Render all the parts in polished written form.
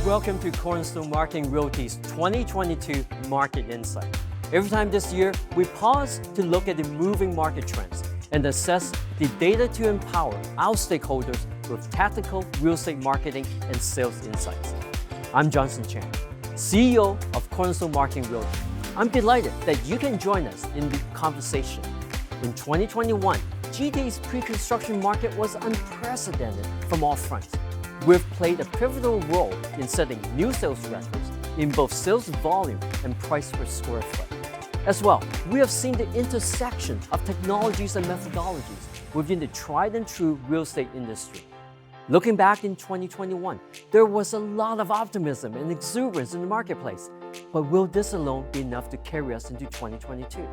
Welcome to Cornerstone Marketing Realty's 2022 Market Insight. Every time this year, we pause to look at the moving market trends and assess the data to empower our stakeholders with tactical real estate marketing and sales insights. I'm Johnson Chan, CEO of Cornerstone Marketing Realty. I'm delighted that you can join us in the conversation. In 2021, GTA's pre-construction market was unprecedented from all fronts. We've played a pivotal role in setting new sales records in both sales volume and price per square foot. As well, we have seen the intersection of technologies and methodologies within the tried and true real estate industry. Looking back in 2021, there was a lot of optimism and exuberance in the marketplace, but will this alone be enough to carry us into 2022?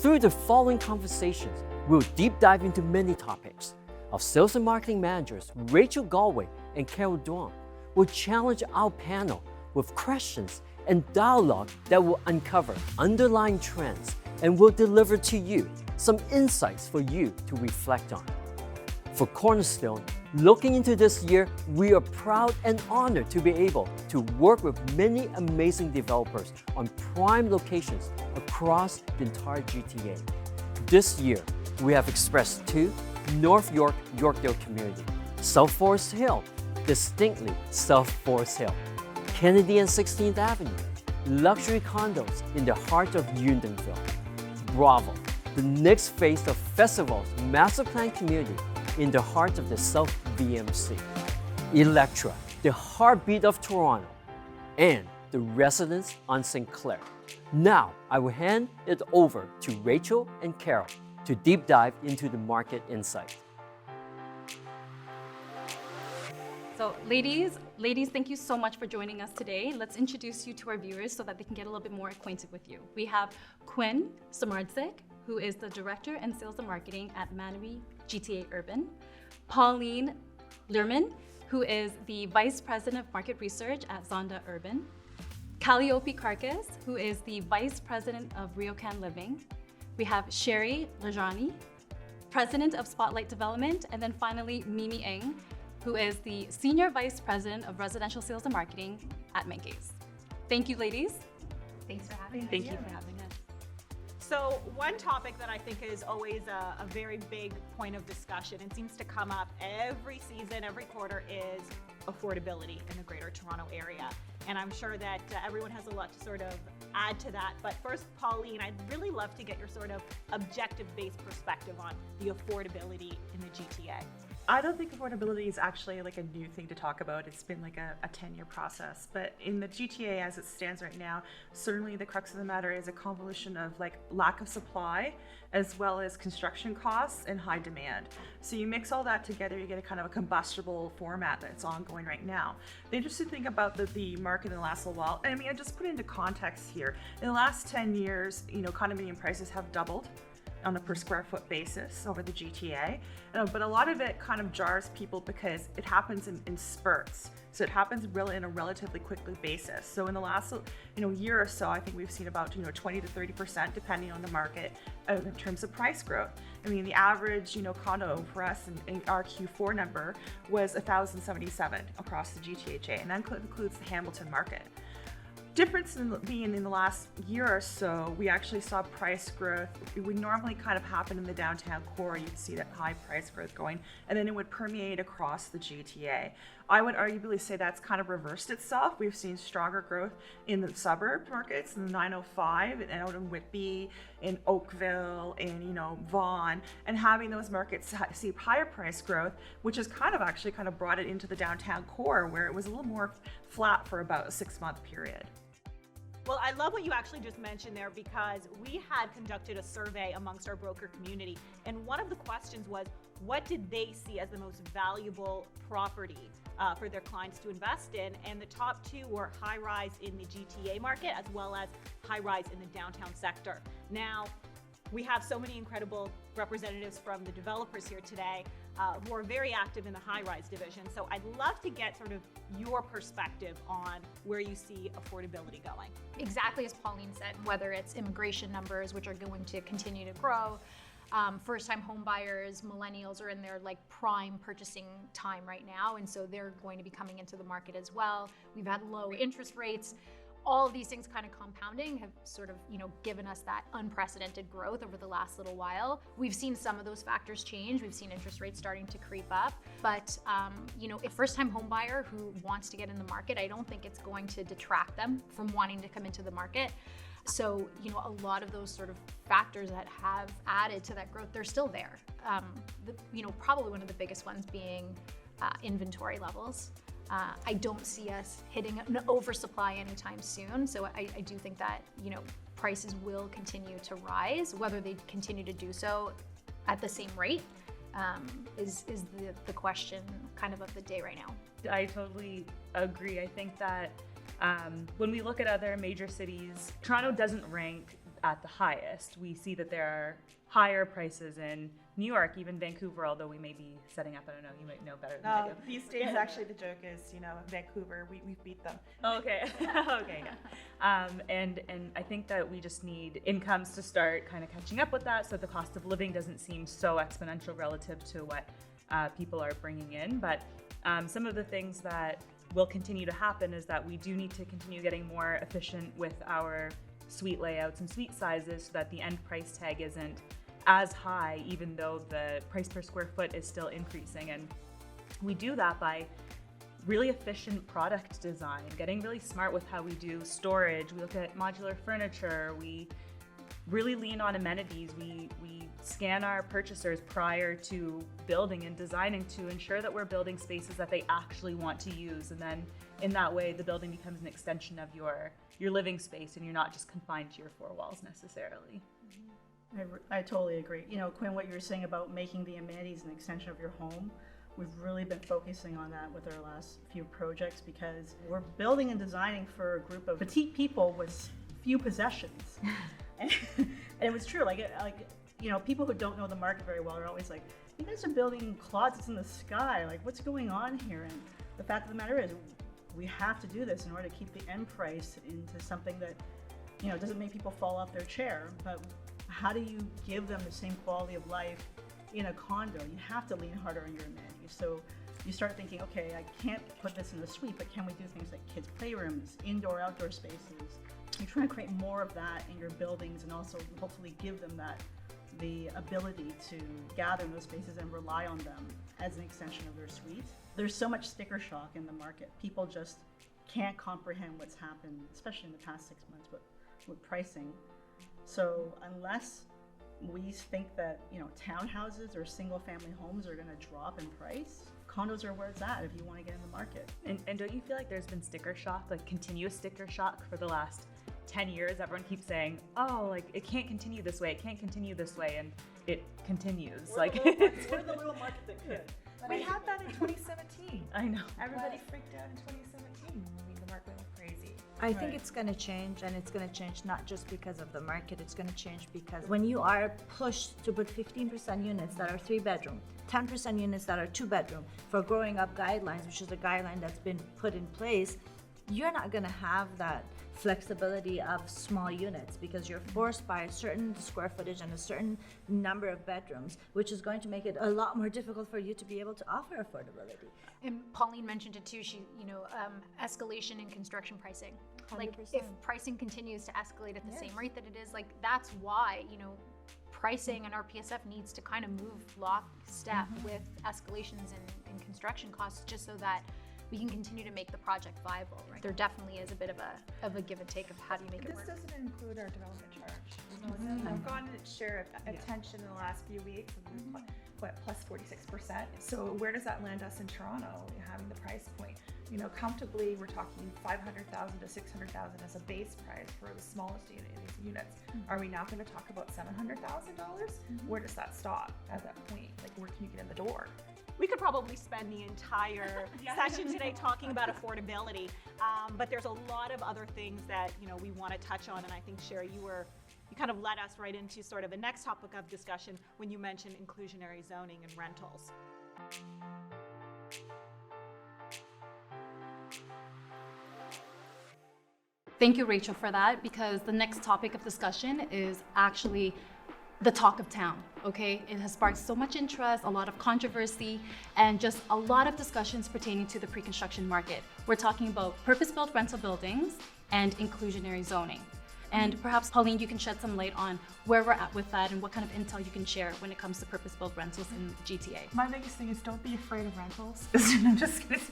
Through the following conversations, we'll deep dive into many topics. Our sales and marketing managers, Rachel Galway and Carol Duong, will challenge our panel with questions and dialogue that will uncover underlying trends and will deliver to you some insights for you to reflect on. For Cornerstone, looking into this year, we are proud and honored to be able to work with many amazing developers on prime locations across the entire GTA. This year, we have expressed two North York, Yorkdale community, South Forest Hill, distinctly South Forest Hill, Kennedy and 16th Avenue, luxury condos in the heart of Unionville, Bravo, the next phase of Festival's master plan community in the heart of the South VMC, Electra, the heartbeat of Toronto, and the residence on St. Clair. Now, I will hand it over to Rachel and Carol to deep dive into the market insight. So ladies, thank you so much for joining us today. Let's introduce you to our viewers so that they can get a little bit more acquainted with you. We have Quinn Samardzig, who is the Director in Sales and Marketing at Manawi GTA Urban. Pauline Lerman, who is the Vice President of Market Research at Zonda Urban. Calliope Karkas, who is the Vice President of RioCan Living. We have Sherry Lajani, President of Spotlight Development, and then finally Mimi Eng, who is the Senior Vice President of Residential Sales and Marketing at Menke's. Thank you, ladies. Thanks for having us. Thank you for having us. So one topic that I think is always a very big point of discussion and seems to come up every season, every quarter is affordability in the Greater Toronto Area. And I'm sure that everyone has a lot to sort of add to that. But first, Pauline, I'd really love to get your sort of objective-based perspective on the affordability in the GTA. I don't think affordability is actually like a new thing to talk about. It's been like a 10-year process. But in the GTA as it stands right now, certainly the crux of the matter is a convolution of like lack of supply as well as construction costs and high demand. So you mix all that together, you get a kind of a combustible format that's ongoing right now. The interesting thing about the market in the last little while, I mean, I just put it into context here. In the last 10 years, condominium prices have doubled on a per square foot basis over the GTA. But a lot of it kind of jars people because it happens in spurts. So it happens really in a relatively quickly basis. So in the last year or so, I think we've seen about 20 to 30% depending on the market in terms of price growth. I mean, the average condo for us in our Q4 number was 1,077 across the GTHA, and that includes the Hamilton market. Difference in being in the last year or so, we actually saw price growth. It would normally kind of happen in the downtown core. You'd see that high price growth going, and then it would permeate across the GTA. I would arguably say that's kind of reversed itself. We've seen stronger growth in the suburb markets, in the 905, and out in Whitby, in Oakville, in Vaughan, and having those markets see higher price growth, which has kind of brought it into the downtown core, where it was a little more flat for about a 6-month period. Well, I love what you actually just mentioned there, because we had conducted a survey amongst our broker community, and one of the questions was, what did they see as the most valuable property for their clients to invest in? And the top two were high-rise in the GTA market as well as high-rise in the downtown sector. Now, we have so many incredible representatives from the developers here today who are very active in the high-rise division. So I'd love to get sort of your perspective on where you see affordability going. Exactly as Pauline said, whether it's immigration numbers, which are going to continue to grow, First-time home buyers, millennials are in their like prime purchasing time right now, and so they're going to be coming into the market as well. We've had low interest rates. All of these things kind of compounding have sort of, given us that unprecedented growth over the last little while. We've seen some of those factors change. We've seen interest rates starting to creep up. But, a first-time home buyer who wants to get in the market, I don't think it's going to detract them from wanting to come into the market. So, a lot of those sort of factors that have added to that growth, they're still there. Probably one of the biggest ones being inventory levels. I don't see us hitting an oversupply anytime soon. So I do think that, prices will continue to rise. Whether they continue to do so at the same rate is the question kind of the day right now. I totally agree. I think that when we look at other major cities, Toronto doesn't rank at the highest. We see that there are higher prices in New York, even Vancouver, although we may be setting up, I don't know, you might know better than I do. These days, actually, the joke is, Vancouver, we've beat them. Okay. Okay. Yeah. And I think that we just need incomes to start kind of catching up with that, so the cost of living doesn't seem so exponential relative to what people are bringing in. But some of the things that will continue to happen is that we do need to continue getting more efficient with our suite layouts and suite sizes so that the end price tag isn't as high, even though the price per square foot is still increasing. And we do that by really efficient product design, getting really smart with how we do storage. We look at modular furniture. We really lean on amenities. We scan our purchasers prior to building and designing to ensure that we're building spaces that they actually want to use. And then in that way, the building becomes an extension of your living space, and you're not just confined to your four walls necessarily. I totally agree. Quinn, what you were saying about making the amenities an extension of your home, we've really been focusing on that with our last few projects, because we're building and designing for a group of petite people with few possessions. and it was true, people who don't know the market very well are always like, you guys are building closets in the sky, like what's going on here? And the fact of the matter is, we have to do this in order to keep the end price into something that, doesn't make people fall off their chair. But how do you give them the same quality of life in a condo? You have to lean harder on your amenities. So you start thinking, okay, I can't put this in the suite, but can we do things like kids' playrooms, indoor, outdoor spaces? You're trying to create more of that in your buildings, and also hopefully give them the ability to gather in those spaces and rely on them as an extension of their suite. There's so much sticker shock in the market. People just can't comprehend what's happened, especially in the past 6 months with pricing. So unless we think that, townhouses or single family homes are going to drop in price, condos are where it's at if you want to get in the market. And don't you feel like there's been sticker shock, like continuous sticker shock for the last 10 years? Everyone keeps saying, oh, like it can't continue this way, it can't continue this way, and it continues. We're the little market that could. We had that in 2017. I know. Everybody freaked out in 2017. The market went crazy. I think it's going to change, and it's going to change not just because of the market. It's going to change because when you are pushed to put 15% units that are 3-bedroom, 10% units that are 2-bedroom for growing up guidelines, which is a guideline that's been put in place, you're not going to have that flexibility of small units because you're forced by a certain square footage and a certain number of bedrooms, which is going to make it a lot more difficult for you to be able to offer affordability. And Pauline mentioned it too. She, escalation in construction pricing. 100%. Like if pricing continues to escalate at the same rate that it is, like that's why, pricing and our PSF needs to kind of move lockstep with escalations in construction costs, just so that we can continue to make the project viable. Right? There definitely is a bit of a give and take of how do you make it work. This doesn't include our development charge. I've gotten its share of attention in the last few weeks. Plus 46%. So where does that land us in Toronto, having the price point? Comfortably, we're talking 500,000 to 600,000 as a base price for the smallest unit in these units. Are we now going to talk about $700,000? Where does that stop at that point? Like, where can you get in the door? We could probably spend the entire session today talking about affordability, but there's a lot of other things that we want to touch on, and I think Sherry, you kind of led us right into sort of the next topic of discussion when you mentioned inclusionary zoning and rentals. Thank you, Rachel, for that, because the next topic of discussion is actually the talk of town, okay? It has sparked so much interest, a lot of controversy, and just a lot of discussions pertaining to the pre-construction market. We're talking about purpose-built rental buildings and inclusionary zoning. And perhaps, Pauline, you can shed some light on where we're at with that and what kind of intel you can share when it comes to purpose-built rentals in the GTA. My biggest thing is don't be afraid of rentals. I'm just kidding.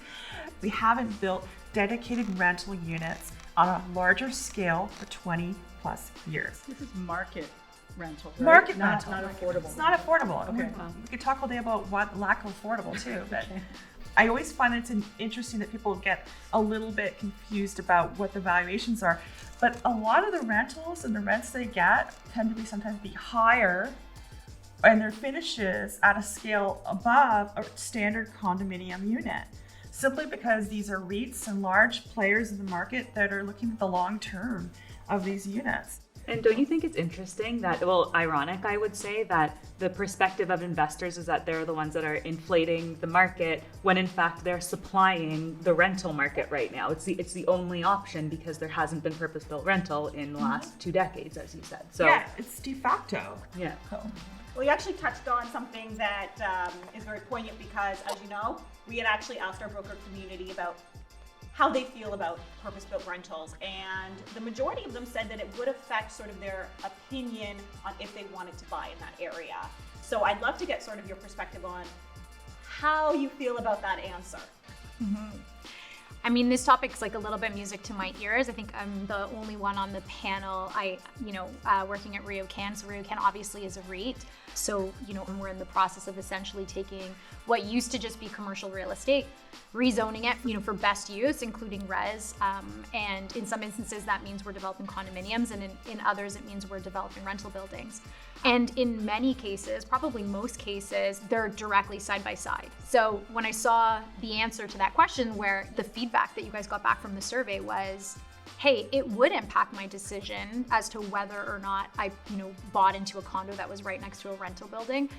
We haven't built dedicated rental units on a larger scale for 20 plus years. This is market rental, right? Market not, rental. Not affordable. It's not affordable. Okay. We could talk all day about what lack of affordable too, but I always find it's interesting that people get a little bit confused about what the valuations are. But a lot of the rentals and the rents they get tend to sometimes be higher, and their finishes at a scale above a standard condominium unit, simply because these are REITs and large players in the market that are looking at the long term of these units. And don't you think it's interesting that, well, ironic, I would say, that the perspective of investors is that they're the ones that are inflating the market when in fact they're supplying the rental market right now. It's the only option because there hasn't been purpose-built rental in the last 2 decades, as you said. So yeah, it's de facto. Yeah. Well, you actually touched on something that is very poignant because, as you know, we had actually asked our broker community about how they feel about purpose-built rentals, and the majority of them said that it would affect sort of their opinion on if they wanted to buy in that area. So I'd love to get sort of your perspective on how you feel about that answer. I mean, this topic's like a little bit music to my ears. I think I'm the only one on the panel. Working at RioCan. So RioCan obviously is a REIT. So, we're in the process of essentially taking what used to just be commercial real estate, rezoning it, for best use, including res. And in some instances, that means we're developing condominiums, and in others, it means we're developing rental buildings. And in many cases, probably most cases, they're directly side by side. So when I saw the answer to that question, where the feedback that you guys got back from the survey was, hey, it would impact my decision as to whether or not I, bought into a condo that was right next to a rental building.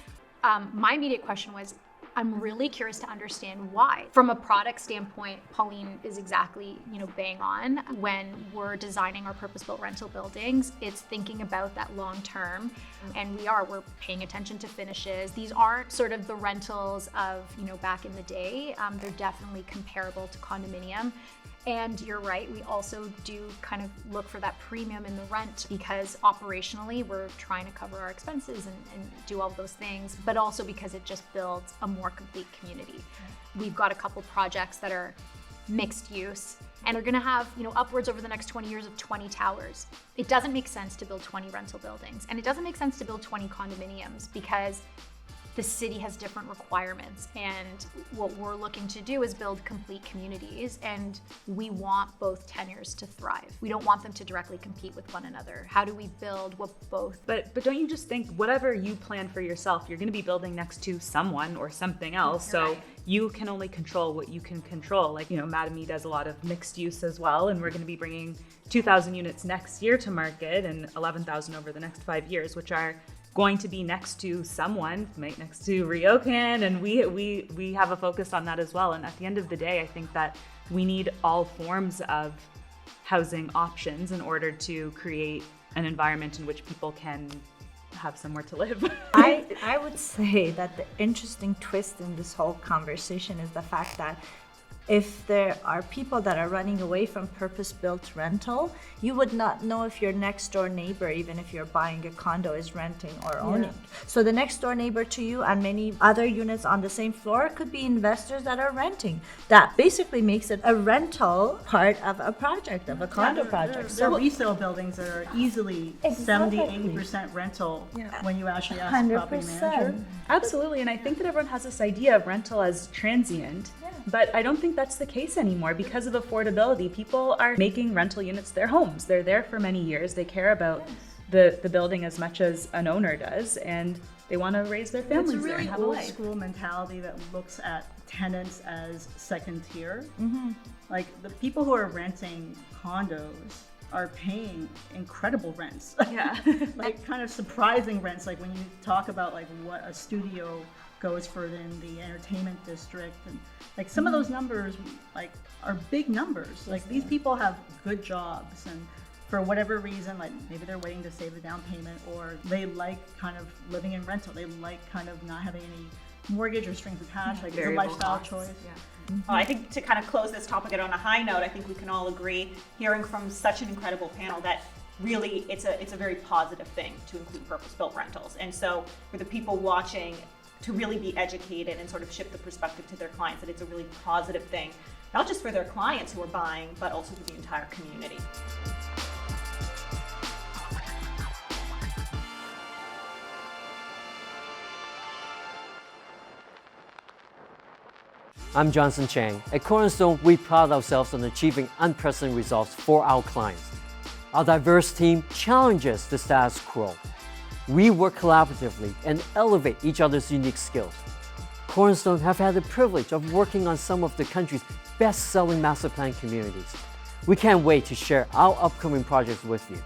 My immediate question was, I'm really curious to understand why. From a product standpoint, Pauline is exactly, bang on. When we're designing our purpose-built rental buildings, it's thinking about that long term. And we're paying attention to finishes. These aren't sort of the rentals of, back in the day. They're definitely comparable to condominium. And you're right, we also do kind of look for that premium in the rent because operationally we're trying to cover our expenses and do all of those things, but also because it just builds a more complete community. We've got a couple projects that are mixed use and are gonna have, upwards over the next 20 years of 20 towers. It doesn't make sense to build 20 rental buildings, and it doesn't make sense to build 20 condominiums because the city has different requirements, and what we're looking to do is build complete communities, and we want both tenures to thrive. We don't want them to directly compete with one another. How do we build what both? But don't you just think whatever you plan for yourself, you're going to be building next to someone or something else. You're so right. You can only control what you can control. Like, Mattamy does a lot of mixed use as well, and we're going to be bringing 2,000 units next year to market and 11,000 over the next 5 years, which are going to be next to someone, next to RioCan, and we have a focus on that as well. And at the end of the day, I think that we need all forms of housing options in order to create an environment in which people can have somewhere to live. I would say that the interesting twist in this whole conversation is the fact that if there are people that are running away from purpose-built rental, you would not know if your next door neighbor, even if you're buying a condo, is renting or owning. So the next door neighbor to you and many other units on the same floor could be investors that are renting. That basically makes it a rental part of a project, of a condo project. There are resale buildings that are easily Exactly. 70-80% rental when you actually ask the property manager. Absolutely, and I think that everyone has this idea of rental as transient, but I don't think that's the case anymore because of affordability. People are making rental units their homes. They're there for many years. They care about the building as much as an owner does, and they want to raise their families It's a there really and have a old life. school mentality that looks at tenants as second tier. Like the people who are renting condos are paying incredible rents. Yeah. Like kind of surprising rents. Like when you talk about like what a studio goes for in the entertainment district, and like some of those numbers like are big numbers. Like these people have good jobs, and for whatever reason, like maybe they're waiting to save the down payment, or they like kind of living in rental. They like kind of not having any mortgage or strings attached, like it's a Variable lifestyle costs. choice. I think to kind of close this topic on a high note, I think we can all agree, hearing from such an incredible panel, that really it's a very positive thing to include purpose-built rentals. And so for the people watching, to really be educated and sort of shift the perspective to their clients, that it's a really positive thing, not just for their clients who are buying, but also for the entire community. I'm Johnson Chang. At Cornerstone, we pride ourselves on achieving unprecedented results for our clients. Our diverse team challenges the status quo. We work collaboratively and elevate each other's unique skills. Cornerstone have had the privilege of working on some of the country's best-selling master plan communities. We can't wait to share our upcoming projects with you.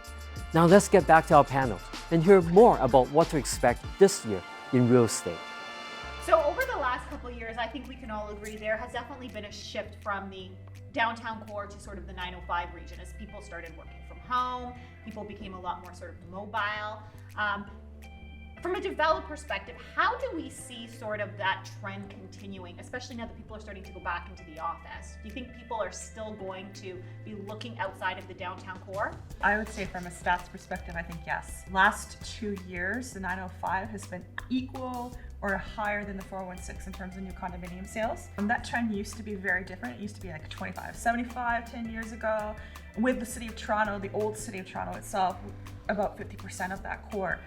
Now let's get back to our panels and hear more about what to expect this year in real estate. So over the last couple of years, I think we can all agree there has definitely been a shift from the downtown core to sort of the 905 region as people started working from home, people became a lot more sort of mobile. From a developer perspective, how do we see sort of that trend continuing, especially now that people are starting to go back into the office? Do you think people are still going to be looking outside of the downtown core? I would say from a stats perspective, I think yes. Last 2 years, the 905 has been equal or higher than the 416 in terms of new condominium sales. And that trend used to be very different. It used to be like 25-75 10 years ago. With the city of Toronto, the old city of Toronto itself, about 50% of that core.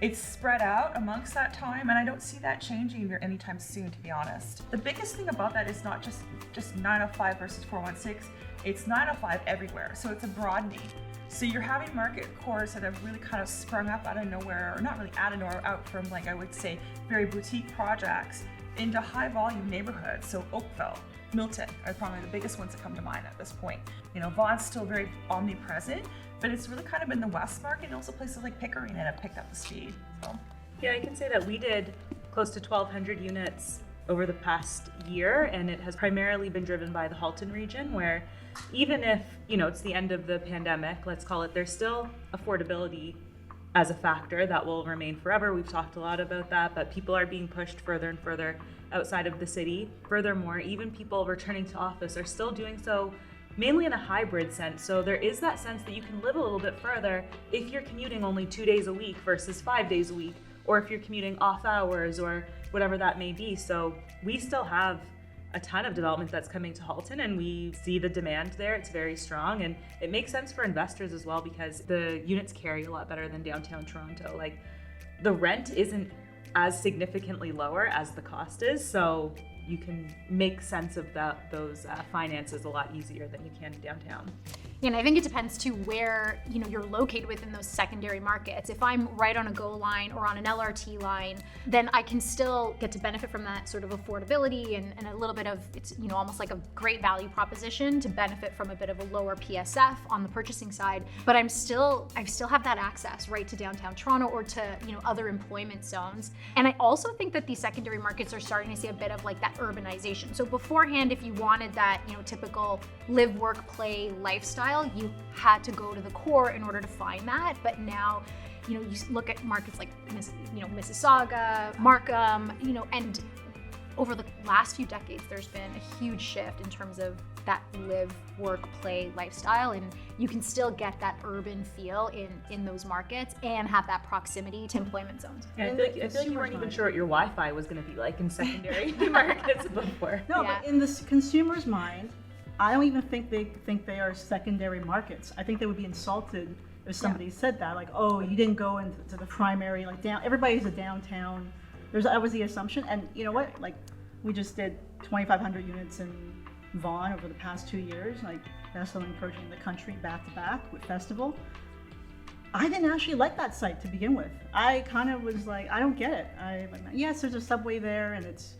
It's spread out amongst that time, and I don't see that changing anytime soon, to be honest. The biggest thing about that is not just 905 versus 416, it's 905 everywhere, so it's a broadening. So you're having market cores that have really kind of sprung up out of nowhere, or not really out of nowhere, out from, like, I would say, very boutique projects into high volume neighborhoods. So Oakville, Milton are probably the biggest ones that come to mind at this point. You know, Vaughn's still very omnipresent, but it's really kind of been the West Market, and also places like Pickering that have picked up the speed. So Yeah, I can say that we did close to 1,200 units over the past year, and it has primarily been driven by the Halton region, where even if, you know, it's the end of the pandemic, let's call it, there's still affordability as a factor that will remain forever. We've talked a lot about that, but people are being pushed further and further outside of the city. Furthermore, even people returning to office are still doing so mainly in a hybrid sense. So there is that sense that you can live a little bit further if you're commuting only 2 days a week versus 5 days a week, or if you're commuting off hours or whatever that may be. So we still have a ton of development that's coming to Halton, and we see the demand there. It's very strong, and it makes sense for investors as well because the units carry a lot better than downtown Toronto. Like, the rent isn't as significantly lower as the cost is, so you can make sense of those finances a lot easier than you can downtown. And I think it depends to where, you know, you're located within those secondary markets. If I'm right on a GO line or on an LRT line, then I can still get to benefit from that sort of affordability and a little bit of, it's, you know, almost like a great value proposition to benefit from a bit of a lower PSF on the purchasing side. But I still have that access right to downtown Toronto or to, you know, other employment zones. And I also think that these secondary markets are starting to see a bit of like that urbanization. So beforehand, if you wanted that, you know, typical live, work, play lifestyle, you had to go to the core in order to find that. But now, you know, you look at markets like, you know, Mississauga, Markham, you know, and over the last few decades, there's been a huge shift in terms of that live, work, play lifestyle, and you can still get that urban feel in those markets and have that proximity to employment zones. Yeah, I feel like you weren't even sure what your Wi-Fi was going to be like in secondary markets before. No, Yeah. but in the consumer's mind, I don't even think they are secondary markets. I think they would be insulted if somebody said that, like, oh, you didn't go into the primary, like, down. Everybody's a downtown. That was the assumption, and you know what? Like, we just did 2,500 units in Vaughan over the past 2 years, like best-selling project in the country, back to back with Festival. I didn't actually like that site to begin with. I kind of was like, I don't get it. Yes, there's a subway there, and it's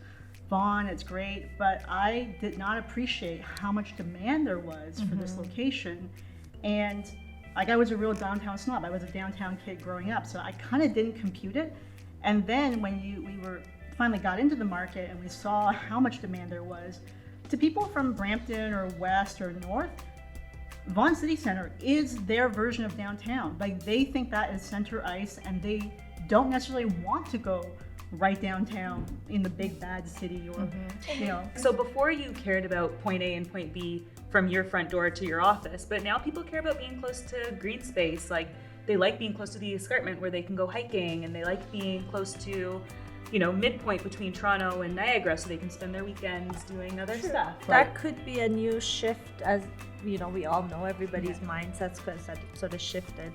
Vaughan, it's great, but I did not appreciate how much demand there was for this location. And like, I was a real downtown snob. I was a downtown kid growing up, so I kind of didn't compute it. And then when we finally got into the market and we saw how much demand there was, to people from Brampton or West or North, Vaughan City Center is their version of downtown. Like, they think that is center ice, and they don't necessarily want to go right downtown in the big bad city, or you know. So before you cared about point A and point B from your front door to your office, but now people care about being close to green space. Like, they like being close to the escarpment where they can go hiking, and they like being close to, you know, midpoint between Toronto and Niagara, so they can spend their weekends doing other stuff. That could be a new shift, as you know, we all know everybody's mindsets sort of shifted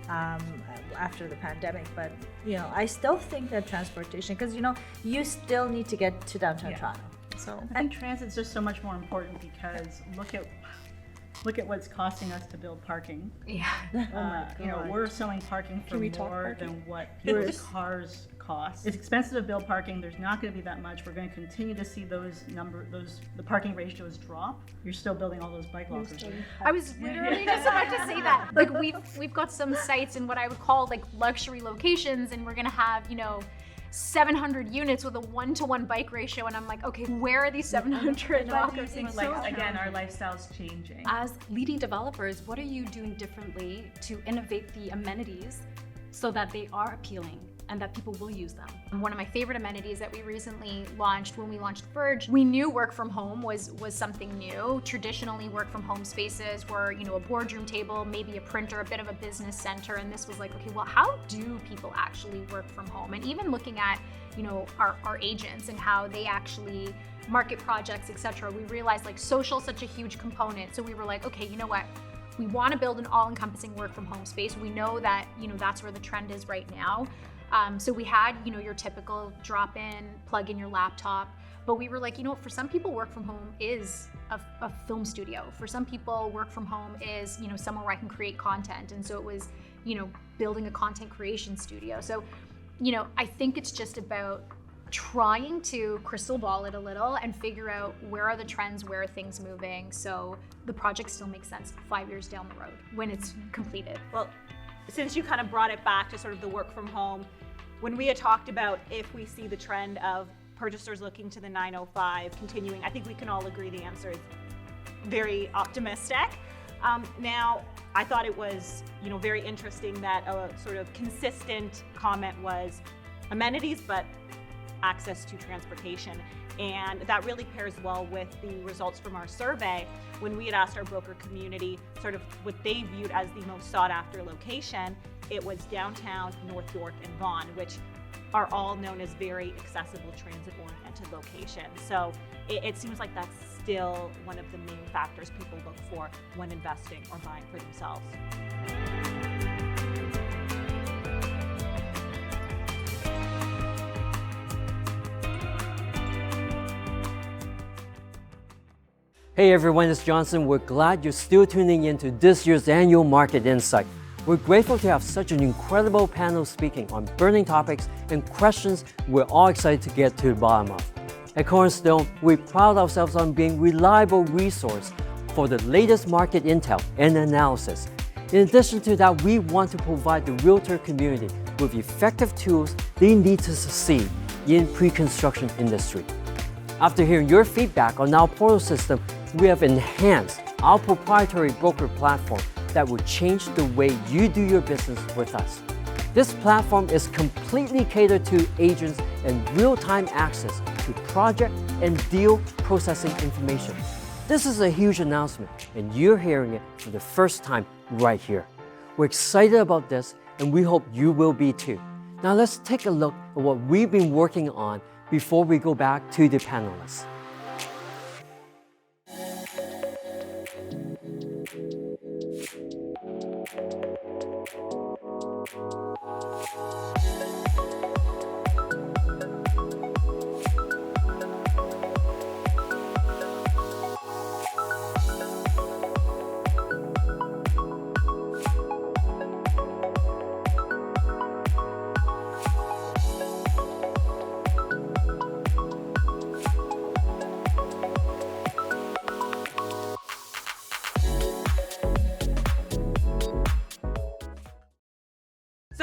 after the pandemic. But you know, I still think that transportation, because you know, you still need to get to downtown Toronto. So I think transit's just so much more important, because look at what's costing us to build parking. Yeah. You know, we're selling parking for we talk more parking? than what people's cars cost. It's expensive to build parking. There's not going to be that much. We're going to continue to see the parking ratios drop. You're still building all those bike lockers. I was literally just about to say that. Like, we've got some sites in what I would call like luxury locations, and we're gonna have, you know, 700 units with a 1-to-1 bike ratio, and I'm like, okay, where are these 700 lockers? Again, our lifestyle's changing. As leading developers, what are you doing differently to innovate the amenities so that they are appealing and that people will use them? One of my favorite amenities that we recently launched, when we launched Verge, we knew work from home was something new. Traditionally, work from home spaces were, you know, a boardroom table, maybe a printer, a bit of a business center, and this was like, okay, well, how do people actually work from home? And even looking at, you know, our agents and how they actually market projects, etc., we realized like social is such a huge component. So we were like, okay, you know what? We want to build an all-encompassing work from home space. We know that, you know, that's where the trend is right now. So we had, you know, your typical drop in, plug in your laptop, but we were like, you know, for some people work from home is a film studio. For some people work from home is, you know, somewhere where I can create content. And so it was, you know, building a content creation studio. So, you know, I think it's just about trying to crystal ball it a little and figure out where are the trends, where are things moving, so the project still makes sense 5 years down the road when it's completed. Well, since you kind of brought it back to sort of the work from home, when we had talked about if we see the trend of purchasers looking to the 905 continuing, I think we can all agree the answer is very optimistic. Now, I thought it was, you know, very interesting that a sort of consistent comment was amenities, but access to transportation. And that really pairs well with the results from our survey when we had asked our broker community sort of what they viewed as the most sought after location. It was downtown, North York, and Vaughan, which are all known as very accessible transit-oriented locations. So it seems like that's still one of the main factors people look for when investing or buying for themselves. Hey everyone, it's Johnson. We're glad you're still tuning in to this year's annual Market Insight. We're grateful to have such an incredible panel speaking on burning topics and questions we're all excited to get to the bottom of. At Cornerstone, we pride ourselves on being a reliable resource for the latest market intel and analysis. In addition to that, we want to provide the realtor community with effective tools they need to succeed in pre-construction industry. After hearing your feedback on our portal system, we have enhanced our proprietary broker platform that will change the way you do your business with us. This platform is completely catered to agents and real-time access to project and deal processing information. This is a huge announcement, and you're hearing it for the first time right here. We're excited about this, and we hope you will be too. Now let's take a look at what we've been working on before we go back to the panelists.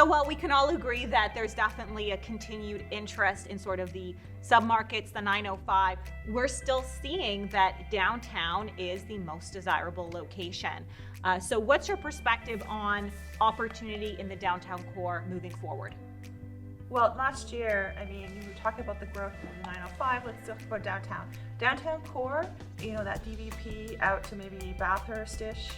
So while we can all agree that there's definitely a continued interest in sort of the submarkets, the 905, we're still seeing that downtown is the most desirable location. So what's your perspective on opportunity in the downtown core moving forward? Well, last year, I mean, you were talking about the growth in the 905, let's talk about downtown. Downtown core, you know, that DVP out to maybe Bathurst-ish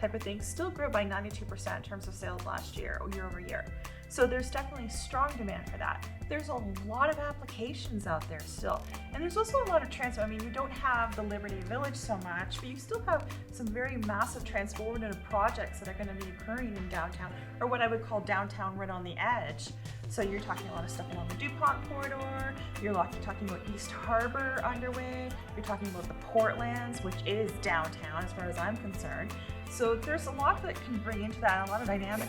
type of thing, still grew by 92% in terms of sales last year over year. So there's definitely strong demand for that. There's a lot of applications out there still. And there's also a lot of transfer. I mean, you don't have the Liberty Village so much, but you still have some very massive transformative projects that are going to be occurring in downtown, or what I would call downtown right on the edge. So you're talking a lot of stuff along the DuPont corridor, you're talking about East Harbor underway, you're talking about the Portlands, which is downtown as far as I'm concerned. So there's a lot that can bring into that, a lot of dynamic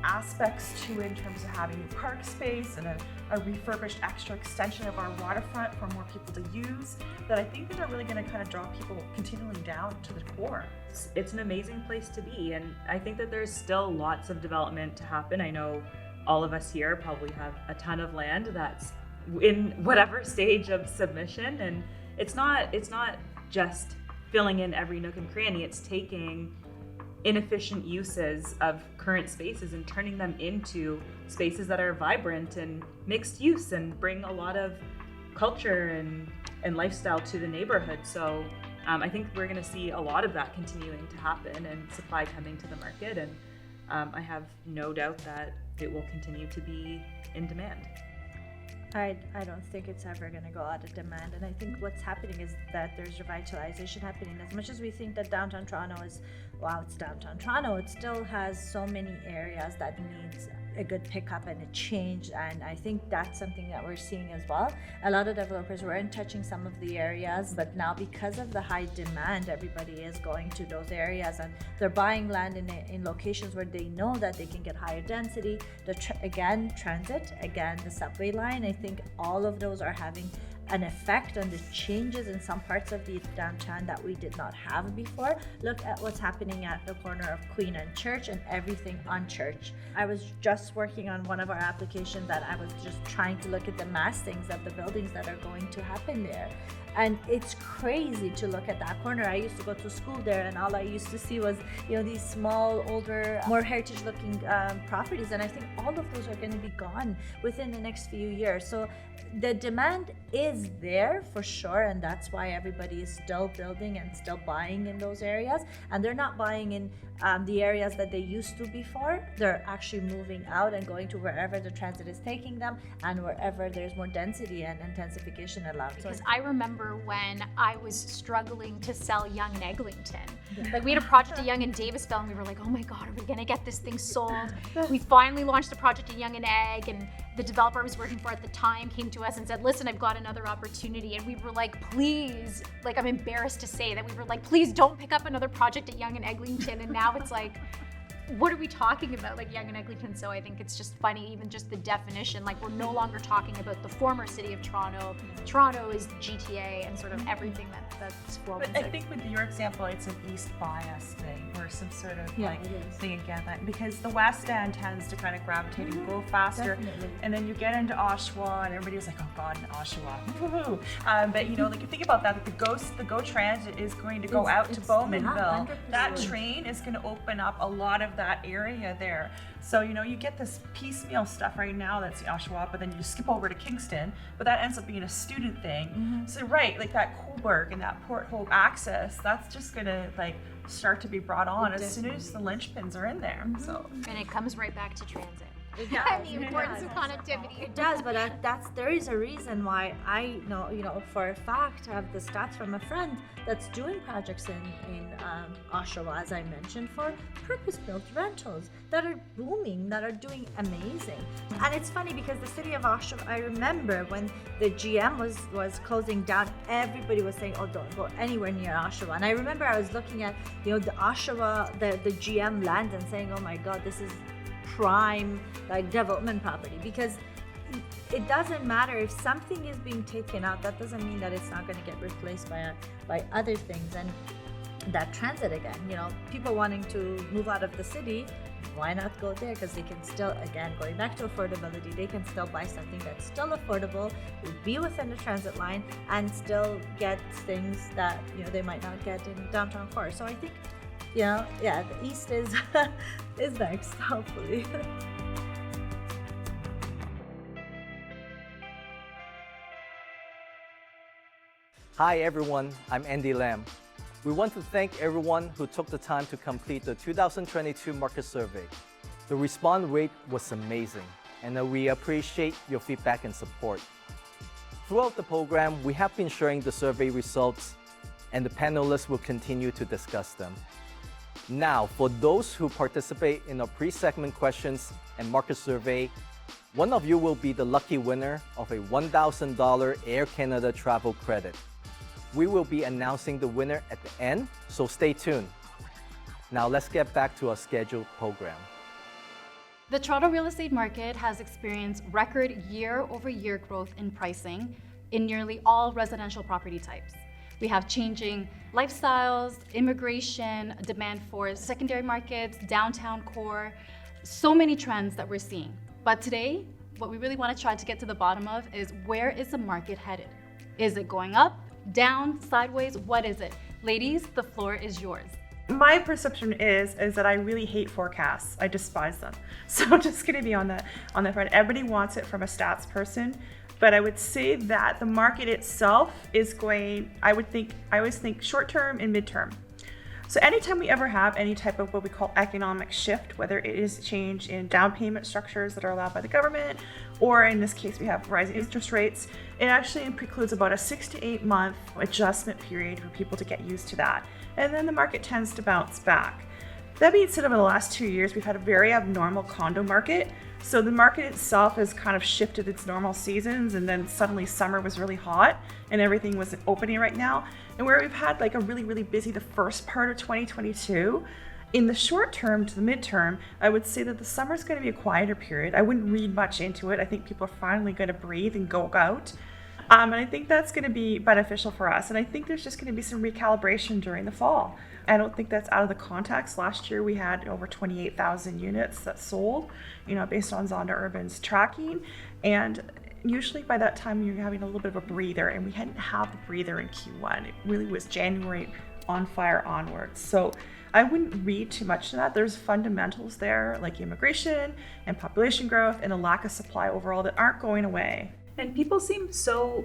aspects to it in terms of having park space and a refurbished extra extension of our waterfront for more people to use, that I think that are really going to kind of draw people continually down to the core. It's an amazing place to be, and I think that there's still lots of development to happen. I know all of us here probably have a ton of land that's in whatever stage of submission, and it's not just filling in every nook and cranny. It's taking inefficient uses of current spaces and turning them into spaces that are vibrant and mixed use and bring a lot of culture and lifestyle to the neighborhood. So I think we're going to see a lot of that continuing to happen and supply coming to the market, and I have no doubt that it will continue to be in demand. I don't think it's ever going to go out of demand, and I think what's happening is that there's revitalization happening. As much as we think that downtown Toronto is, wow, it's downtown Toronto, it still has so many areas that needs a good pickup and a change, and I think that's something that we're seeing as well. A lot of developers weren't touching some of the areas, but now because of the high demand, everybody is going to those areas, and they're buying land in locations where they know that they can get higher density. Again, transit, again, the subway line, I think all of those are having an effect on the changes in some parts of the downtown that we did not have before. Look at what's happening at the corner of Queen and Church and everything on Church. I was just working on one of our applications that I was just trying to look at the massings of the buildings that are going to happen there. And it's crazy to look at that corner. I used to go to school there, and all I used to see was, you know, these small, older, more heritage-looking properties. And I think all of those are going to be gone within the next few years. So the demand is there for sure, and that's why everybody is still building and still buying in those areas. And they're not buying in the areas that they used to before. They're actually moving out and going to wherever the transit is taking them and wherever there's more density and intensification allowed. Because I remember when I was struggling to sell Yonge and Eglinton. Like, we had a project at Yonge and Davisville, and we were like, oh my God, are we gonna get this thing sold? We finally launched the project at Yonge and Egg, and the developer I was working for at the time came to us and said, listen, I've got another opportunity. And we were like, please, like, I'm embarrassed to say that we were like, please don't pick up another project at Yonge and Eglinton. And now it's like, what are we talking about, like Yonge and Eglinton? So I think it's just funny, even just the definition, like, we're no longer talking about the former city of Toronto. Toronto is GTA and sort of everything that's forward. But I think with your example, it's an east bias thing, or some sort of thing again, that because the West End tends to kind of gravitate and go faster, and then you get into Oshawa, and everybody's like, oh God, in Oshawa, woohoo! But you know, like, you think about that, the GO Transit is going to go out to Bowmanville. That train is going to open up a lot of that area there. So, you know, you get this piecemeal stuff right now that's the Oshawa, but then you skip over to Kingston, but that ends up being a student thing. So, right, like that Cobourg and that Port Hope access, that's just gonna like start to be brought on as soon as the linchpins are in there. So, and it comes right back to transit. does. The importance of connectivity. It does, but there is a reason why I know, for a fact, I have the stats from a friend that's doing projects in Oshawa, as I mentioned, for purpose-built rentals that are booming, that are doing amazing. And it's funny because the city of Oshawa, I remember when the GM was closing down, everybody was saying, oh, don't go anywhere near Oshawa. And I remember I was looking at, the Oshawa, the GM land, and saying, oh my God, this is prime like development property, because it doesn't matter if something is being taken out, that doesn't mean that it's not going to get replaced by other things. And that transit again, people wanting to move out of the city, why not go there? Because they can still, again, going back to affordability, they can still buy something that's still affordable, be within the transit line, and still get things that, they might not get in downtown core. So I think, the east is is next, hopefully. Hi everyone, I'm Andy Lam. We want to thank everyone who took the time to complete the 2022 market survey. The response rate was amazing, and we appreciate your feedback and support. Throughout the program, we have been sharing the survey results, and the panelists will continue to discuss them. Now, for those who participate in our pre-segment questions and market survey, one of you will be the lucky winner of a $1,000 Air Canada travel credit. We will be announcing the winner at the end, so stay tuned. Now let's get back to our scheduled program. The Toronto real estate market has experienced record year-over-year growth in pricing in nearly all residential property types. We have changing lifestyles, immigration, demand for secondary markets, downtown core, so many trends that we're seeing. But today, what we really want to try to get to the bottom of is, where is the market headed? Is it going up, down, sideways? What is it? Ladies, the floor is yours. My perception is that I really hate forecasts. I despise them. So I'm just going to be on that front. Everybody wants it from a stats person, but I would say that the market itself is going, I always think short term and midterm. So anytime we ever have any type of what we call economic shift, whether it is change in down payment structures that are allowed by the government, or in this case we have rising interest rates, it actually precludes about a 6 to 8 month adjustment period for people to get used to that. And then the market tends to bounce back. That being said, over the last 2 years, we've had a very abnormal condo market. So the market itself has kind of shifted its normal seasons, and then suddenly summer was really hot and everything was opening right now. And where we've had like a really, really busy the first part of 2022, in the short term to the midterm, I would say that the summer is going to be a quieter period. I wouldn't read much into it. I think people are finally going to breathe and go out. And I think that's going to be beneficial for us. And I think there's just going to be some recalibration during the fall. I don't think that's out of the context. Last year we had over 28,000 units that sold, based on Zonda Urban's tracking. And usually by that time you're having a little bit of a breather, and we hadn't had the breather in Q1. It really was January on fire onwards. So I wouldn't read too much into that. There's fundamentals there like immigration and population growth and a lack of supply overall that aren't going away. And people seem so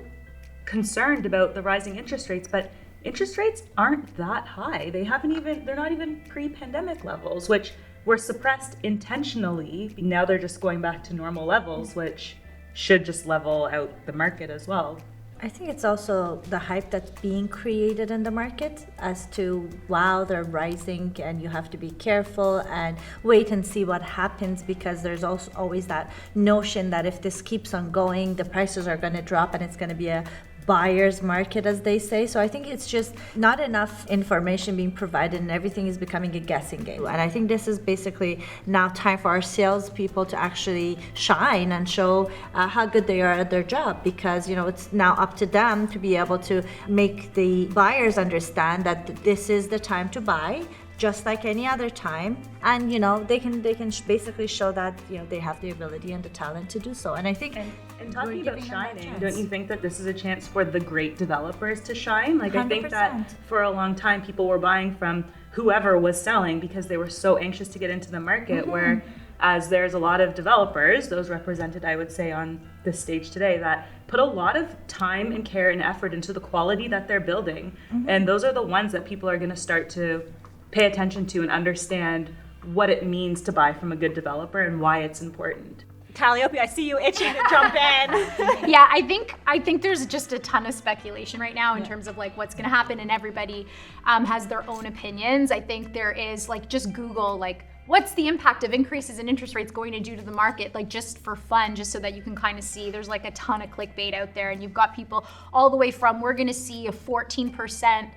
concerned about the rising interest rates, but interest rates aren't that high. They're not even pre-pandemic levels, which were suppressed intentionally. Now they're just going back to normal levels, which should just level out the market as well. I think it's also the hype that's being created in the market as to, wow, they're rising and you have to be careful and wait and see what happens, because there's also always that notion that if this keeps on going, the prices are going to drop and it's going to be a buyer's market, as they say. So I think it's just not enough information being provided and everything is becoming a guessing game. And I think this is basically now time for our salespeople to actually shine and show how good they are at their job, because it's now up to them to be able to make the buyers understand that this is the time to buy, just like any other time, and they can basically show that they have the ability and the talent to do so. And I think and talking about shining, don't you think that this is a chance for the great developers to shine? Like 100%. I think that for a long time people were buying from whoever was selling because they were so anxious to get into the market, whereas there's a lot of developers, those represented I would say on this stage today, that put a lot of time and care and effort into the quality that they're building. And those are the ones that people are going to start to pay attention to and understand what it means to buy from a good developer and why it's important. Calliope, I see you itching to jump in. Yeah, I think there's just a ton of speculation right now in terms of like what's going to happen, and everybody has their own opinions. I think there is just Google what's the impact of increases in interest rates going to do to the market, just for fun, just so that you can kind of see. There's a ton of clickbait out there, and you've got people all the way from, we're going to see a 14%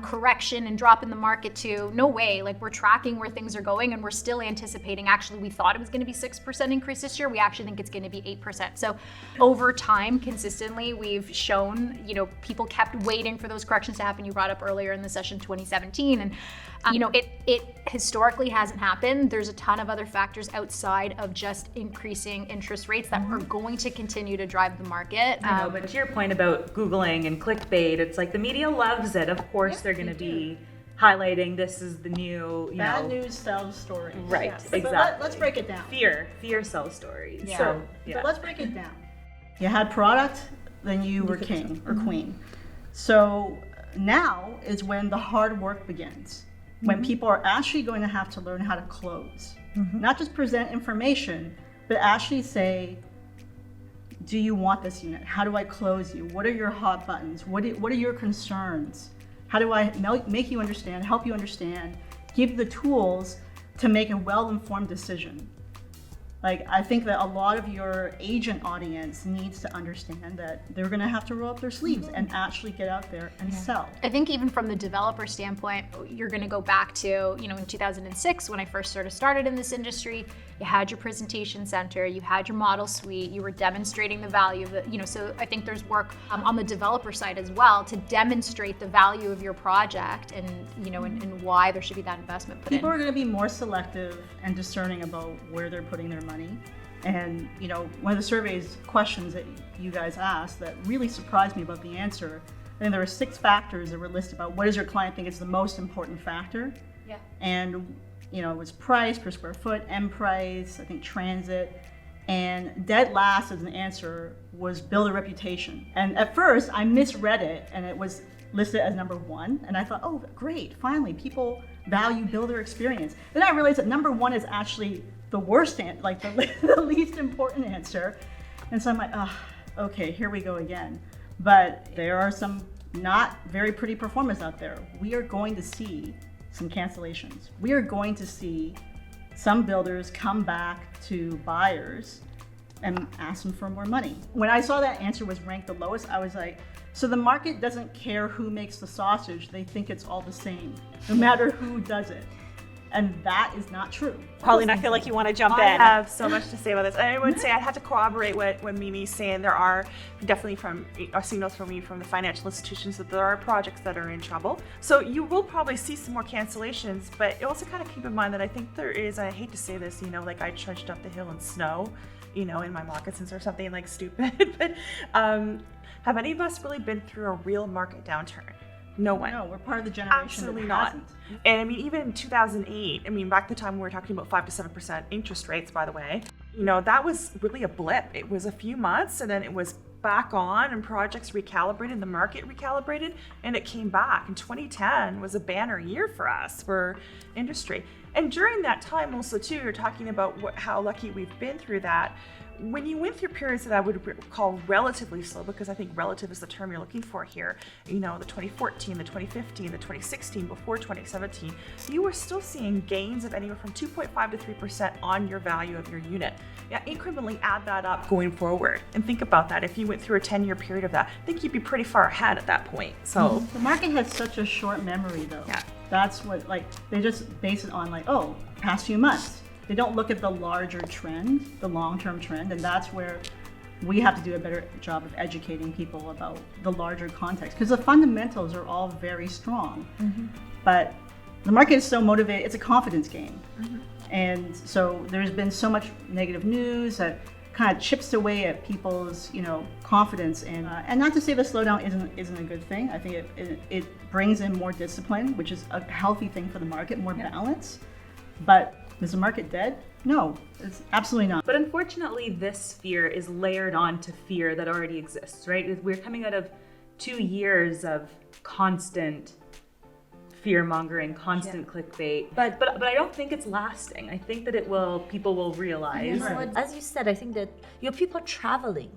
correction and drop in the market to no way. Like, we're tracking where things are going, and we're still anticipating. Actually, we thought it was going to be 6% increase this year. We actually think it's going to be 8%. So over time, consistently, we've shown, people kept waiting for those corrections to happen. You brought up earlier in the session 2017, and it historically hasn't happened. There's a ton of other factors outside of just increasing interest rates that are going to continue to drive the market. I know, but to your point about Googling and clickbait, it's like the media loves it. Of course, they're going to be highlighting this is the new, Bad news sells stories. Right, Yes. exactly. So let's break it down. Fear sells stories. Yeah. So, So let's break it down. You had product, then you were king or queen. So now is when the hard work begins. When people are actually going to have to learn how to close. Not just present information, but actually say, do you want this unit? How do I close you? What are your hot buttons? What are your concerns? How do I make you understand, help you understand, give you the tools to make a well-informed decision? Like, I think that a lot of your agent audience needs to understand that they're going to have to roll up their sleeves and actually get out there and sell. I think even from the developer standpoint, you're going to go back to, in 2006 when I first started in this industry. You had your presentation center, you had your model suite, you were demonstrating the value of it. So I think there's work on the developer side as well to demonstrate the value of your project and, and why there should be that investment put in. People are going to be more selective and discerning about where they're putting their money. And, one of the survey's questions that you guys asked that really surprised me about the answer, I think there were 6 factors that were listed about what does your client think is the most important factor. Yeah. And, it was price per square foot, M price, I think transit, and dead last as an answer was builder reputation. And at first I misread it and it was listed as number 1. And I thought, oh, great, finally, people value builder experience. Then I realized that number 1 is actually the worst, the least important answer. And so I'm like, okay, here we go again. But there are some not very pretty performers out there. We are going to see some cancellations. We are going to see some builders come back to buyers and ask them for more money. When I saw that answer was ranked the lowest, I was like, so the market doesn't care who makes the sausage, they think it's all the same, no matter who does it. And that is not true. Pauline, I feel like you want to jump in. I have so much to say about this. I would say I'd have to corroborate what Mimi's saying. There are definitely signals from me from the financial institutions that there are projects that are in trouble. So you will probably see some more cancellations, but you also kind of keep in mind that I think there is, and I hate to say this, like I trudged up the hill in snow, in my moccasins or something like stupid, but have any of us really been through a real market downturn? No one. No, we're part of the generation Absolutely that not. hasn't. And I mean, even in 2008, back the time we were talking about 5 to 7% interest rates, by the way, that was really a blip. It was a few months and then it was back on and projects recalibrated, the market recalibrated, and it came back. And 2010 was a banner year for us, for industry. And during that time also too, you're talking about how lucky we've been through that. When you went through periods that I would call relatively slow, because I think relative is the term you're looking for here, the 2014, the 2015, the 2016, before 2017, you were still seeing gains of anywhere from 2.5 to 3% on your value of your unit. Yeah, incrementally add that up going forward and think about that. If you went through a 10-year period of that, I think you'd be pretty far ahead at that point. So the market has such a short memory though. Yeah. That's what, they just base it on past few months. They don't look at the larger trend, the long-term trend, and that's where we have to do a better job of educating people about the larger context, because the fundamentals are all very strong. But the market is so motivated, it's a confidence game. And so there's been so much negative news that kind of chips away at people's, confidence. And not to say the slowdown isn't a good thing. I think it brings in more discipline, which is a healthy thing for the market, more balance. But is the market dead? No, it's absolutely not. But unfortunately, this fear is layered on to fear that already exists, right? We're coming out of 2 years of constant fear-mongering, constant clickbait. But I don't think it's lasting. I think that people will realize. As you said, I think that people are traveling.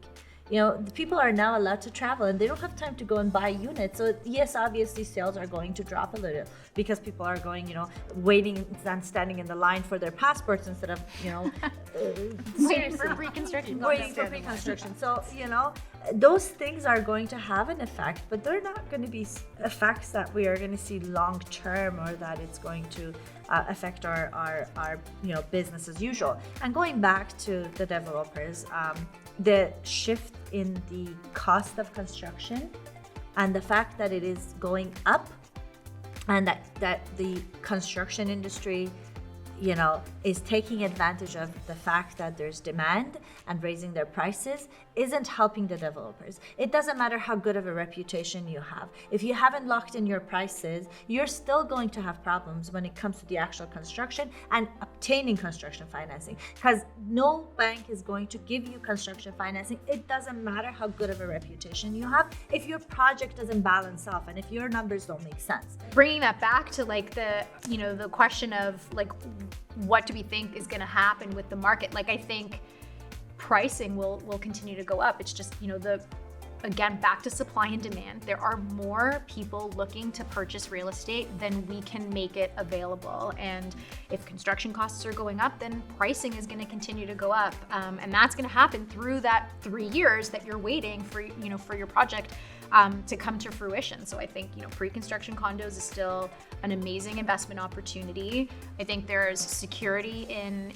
The people are now allowed to travel and they don't have time to go and buy units. So yes, obviously sales are going to drop a little because people are going, waiting and standing in the line for their passports instead of, waiting for pre-construction. Waiting for pre-construction. So, those things are going to have an effect, but they're not going to be effects that we are going to see long term, or that it's going to affect our business as usual. And going back to the developers, the shift in the cost of construction and the fact that it is going up, and that the construction industry is taking advantage of the fact that there's demand and raising their prices, isn't helping the developers. It doesn't matter how good of a reputation you have. If you haven't locked in your prices, you're still going to have problems when it comes to the actual construction and obtaining construction financing, because no bank is going to give you construction financing. It doesn't matter how good of a reputation you have if your project doesn't balance off and if your numbers don't make sense. Bringing that back to like the question of like, what do we think is going to happen with the market? Like, I think pricing will continue to go up. It's just, again, back to supply and demand. There are more people looking to purchase real estate than we can make it available. And if construction costs are going up, then pricing is going to continue to go up. And that's going to happen through that 3 years that you're waiting for your project to come to fruition. So I think, pre-construction condos is still an amazing investment opportunity. I think there's security in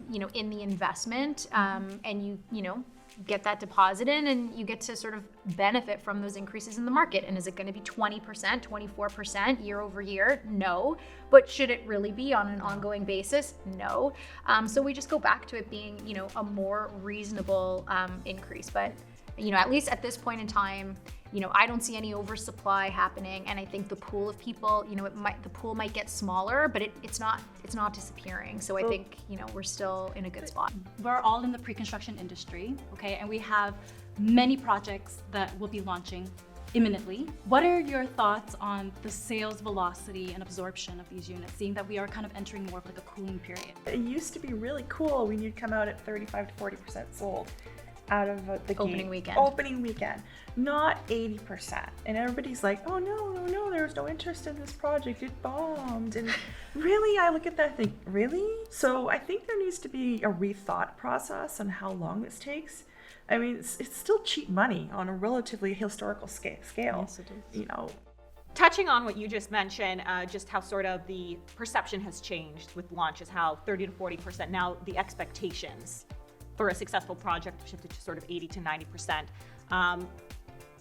the investment, and you get that deposit in, and you get to sort of benefit from those increases in the market. And is it going to be 20%, 24% year over year? No. But should it really be on an ongoing basis? No. So we just go back to it being, a more reasonable increase. But, at least at this point in time, I don't see any oversupply happening, and I think the pool of people, the pool might get smaller, but it's not disappearing. So I think, we're still in a good spot. We're all in the pre-construction industry, okay? And we have many projects that will be launching imminently. What are your thoughts on the sales velocity and absorption of these units, seeing that we are kind of entering more of like a cooling period? It used to be really cool when you'd come out at 35 to 40% sold out of the opening weekend. Opening weekend, not 80%. And everybody's like, oh no, there was no interest in this project, it bombed. And really, I look at that and think, really? So I think there needs to be a rethought process on how long this takes. I mean, it's still cheap money on a relatively historical scale. Yes, it is. Touching on what you just mentioned, just how sort of the perception has changed with launches, how 30 to 40%, now the expectations for a successful project shifted to sort of 80 to 90%.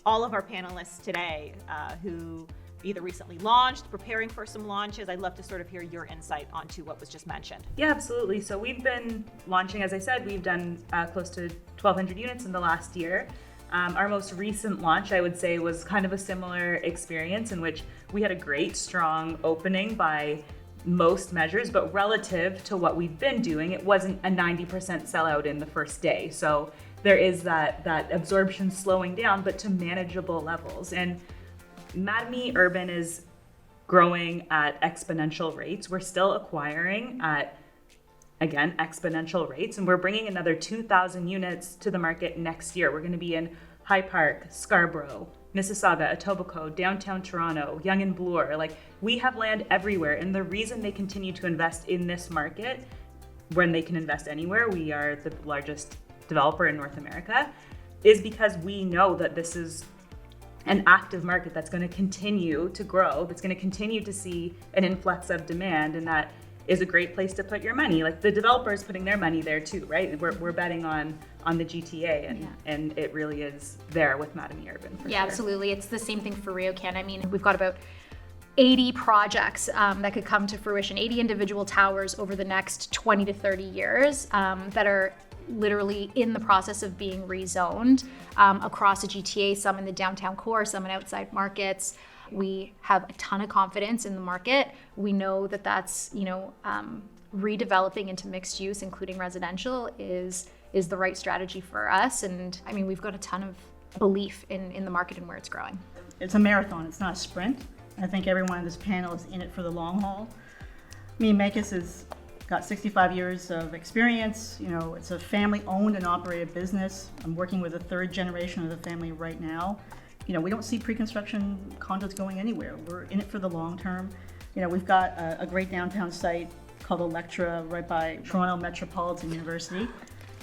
All of our panelists today who either recently launched, preparing for some launches, I'd love to sort of hear your insight onto what was just mentioned. Yeah, absolutely. So we've been launching, as I said, we've done close to 1,200 units in the last year. Our most recent launch, I would say, was kind of a similar experience in which we had a great, strong opening by most measures, but relative to what we've been doing, it wasn't a 90% sellout in the first day. So there is that absorption slowing down, but to manageable levels. And Mattamy Urban is growing at exponential rates. We're still acquiring at, again, exponential rates, and we're bringing another 2,000 units to the market next year. We're going to be in High Park, Scarborough, Mississauga, Etobicoke, downtown Toronto, Yonge and Bloor. Like, we have land everywhere, and the reason they continue to invest in this market, when they can invest anywhere, we are the largest developer in North America, is because we know that this is an active market that's going to continue to grow, that's going to continue to see an influx of demand, and that is a great place to put your money. Like, the developers putting their money there too, right? We're betting on the GTA, and it really is there with Mattamy Urban. For sure. Absolutely. It's the same thing for RioCan. I mean, we've got about 80 projects that could come to fruition, 80 individual towers over the next 20 to 30 years that are literally in the process of being rezoned across the GTA, some in the downtown core, some in outside markets. We have a ton of confidence in the market. We know that that's, redeveloping into mixed use, including residential, is the right strategy for us. And I mean, we've got a ton of belief in the market and where it's growing. It's a marathon, it's not a sprint. I think everyone on this panel is in it for the long haul. Makis has got 65 years of experience. It's a family-owned and operated business. I'm working with the third generation of the family right now. We don't see pre-construction condos going anywhere. We're in it for the long term. We've got a great downtown site called Electra right by Toronto Metropolitan University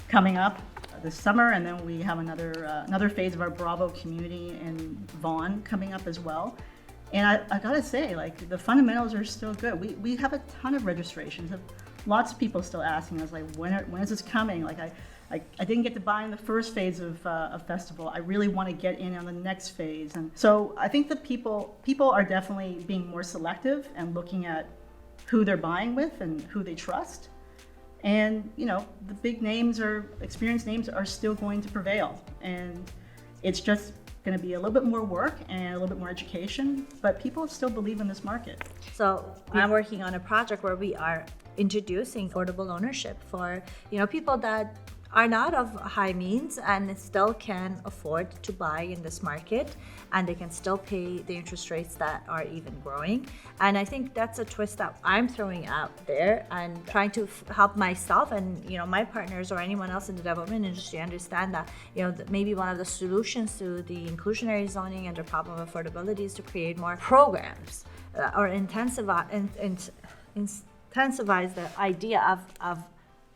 coming up. this summer, and then we have another phase of our Bravo community in Vaughan coming up as well. And I gotta say, like, the fundamentals are still good. We have a ton of registrations. Lots of people still asking us, like, when is this coming? Like, I didn't get to buy in the first phase of festival. I really want to get in on the next phase. And so I think that people are definitely being more selective and looking at who they're buying with and who they trust. And, you know, the big names or experienced names are still going to prevail. And it's just going to be a little bit more work and a little bit more education, but people still believe in this market. So I'm working on a project where we are introducing affordable ownership for, you know, people that are not of high means and still can afford to buy in this market, and they can still pay the interest rates that are even growing. And I think that's a twist that I'm throwing out there and trying to help myself and, you know, my partners or anyone else in the development industry understand that, you know, that maybe one of the solutions to the inclusionary zoning and the problem of affordability is to create more programs or intensivise the idea of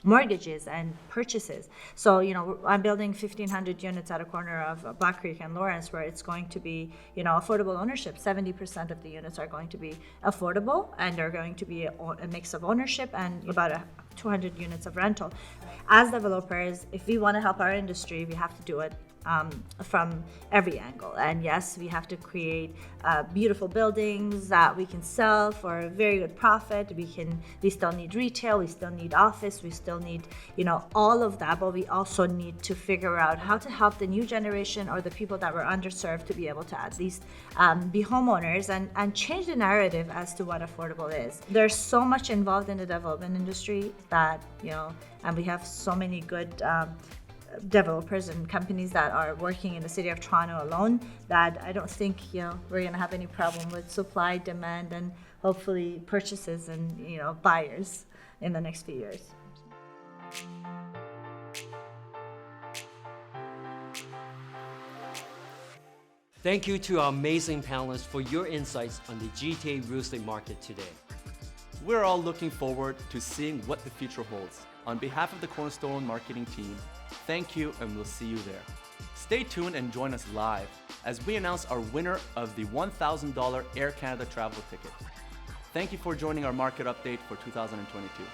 mortgages and purchases. So, you know, I'm building 1,500 units at a corner of Black Creek and Lawrence, where it's going to be, you know, affordable ownership. 70% of the units are going to be affordable, and they're going to be a mix of ownership and about 200 units of rental. As developers, if we want to help our industry, we have to do it from every angle. And yes, we have to create beautiful buildings that we can sell for a very good profit. We still need retail, we still need office, we still need, you know, all of that, but we also need to figure out how to help the new generation or the people that were underserved to be able to at least be homeowners and change the narrative as to what affordable is. There's so much involved in the development industry that, you know, and we have so many good developers and companies that are working in the city of Toronto alone, that I don't think, you know, we're going to have any problem with supply, demand, and hopefully purchases and, you know, buyers in the next few years. Thank you to our amazing panelists for your insights on the GTA real estate market today. We're all looking forward to seeing what the future holds. On behalf of the Cornerstone marketing team, thank you, and we'll see you there. Stay tuned and join us live as we announce our winner of the $1,000 Air Canada travel ticket. Thank you for joining our market update for 2022.